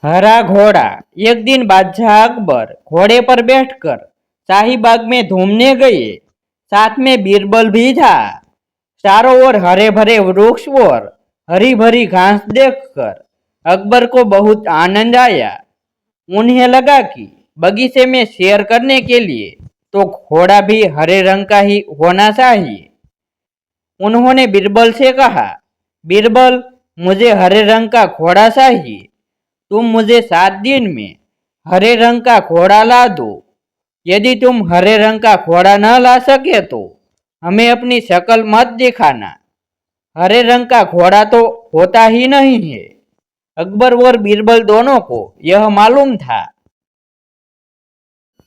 हरा घोड़ा। एक दिन बादशाह अकबर घोड़े पर बैठकर शाही बाग में घूमने गए। साथ में बीरबल भी था। चारों ओर हरे भरे वृक्ष और हरी भरी घास देखकर अकबर को बहुत आनंद आया। उन्हें लगा कि बगीचे में सैर करने के लिए तो घोड़ा भी हरे रंग का ही होना चाहिए। उन्होंने बीरबल से कहा, बीरबल, मुझे हरे रंग का घोड़ा चाहिए। तुम मुझे 7 दिन में हरे रंग का घोड़ा ला दो। यदि तुम हरे रंग का घोड़ा न ला सके तो हमें अपनी शक्ल मत दिखाना। हरे रंग का घोड़ा तो होता ही नहीं है। अकबर और बीरबल दोनों को यह मालूम था,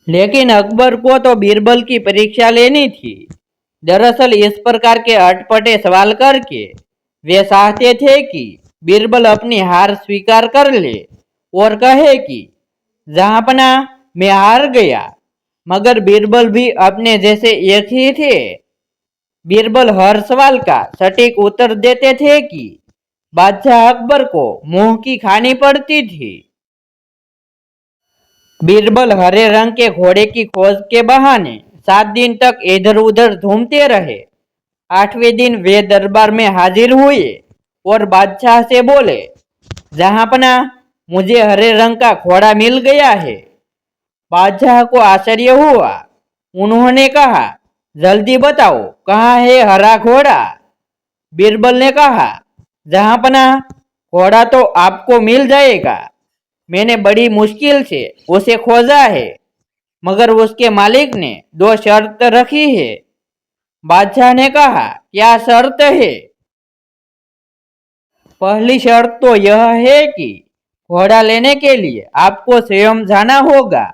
लेकिन अकबर को तो बीरबल की परीक्षा लेनी थी। दरअसल इस प्रकार के अटपटे सवाल करके वे चाहते थे कि बीरबल अपनी हार स्वीकार कर ले और कहे कि जहांपना मैं हार गया। मगर बीरबल भी अपने जैसे एक ही थे। बीरबल हर सवाल का सटीक उत्तर देते थे कि बादशाह अकबर को मुंह की खानी पड़ती थी। बीरबल हरे रंग के घोड़े की खोज के बहाने 7 दिन तक इधर उधर घूमते रहे। 8वें दिन वे दरबार में हाजिर हुए और बादशाह से बोले, जहांपना, मुझे हरे रंग का घोड़ा मिल गया है। बादशाह को आश्चर्य हुआ। उन्होंने कहा, जल्दी बताओ, कहाँ है हरा घोड़ा? बीरबल ने कहा, जहांपना, घोड़ा तो आपको मिल जाएगा। मैंने बड़ी मुश्किल से उसे खोजा है, मगर उसके मालिक ने 2 शर्त रखी है। बादशाह ने कहा, क्या शर्त है? पहली शर्त तो यह है कि घोड़ा लेने के लिए आपको स्वयं जाना होगा।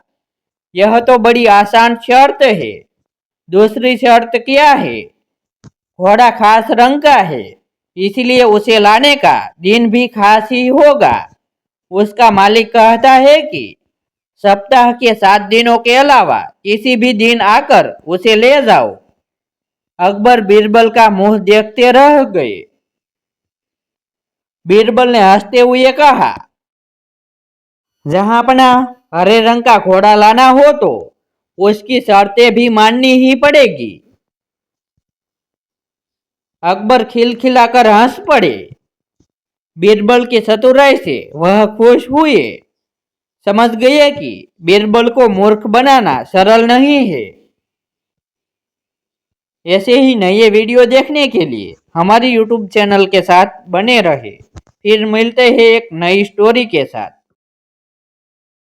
यह तो बड़ी आसान शर्त है। दूसरी शर्त क्या है? घोड़ा खास रंग का है, इसलिए उसे लाने का दिन भी खास ही होगा। उसका मालिक कहता है कि सप्ताह के 7 दिनों के अलावा किसी भी दिन आकर उसे ले जाओ। अकबर बीरबल का मुंह देखते रह गए। बीरबल ने हंसते हुए कहा, जहांपना, हरे रंग का घोड़ा लाना हो तो उसकी शर्तें भी माननी ही पड़ेगी। अकबर खिलखिलाकर हंस पड़े। बीरबल की चतुराई से वह खुश हुए। समझ गए कि बीरबल को मूर्ख बनाना सरल नहीं है। ऐसे ही नए वीडियो देखने के लिए हमारी YouTube चैनल के साथ बने रहे। फिर मिलते हैं एक नई स्टोरी के साथ।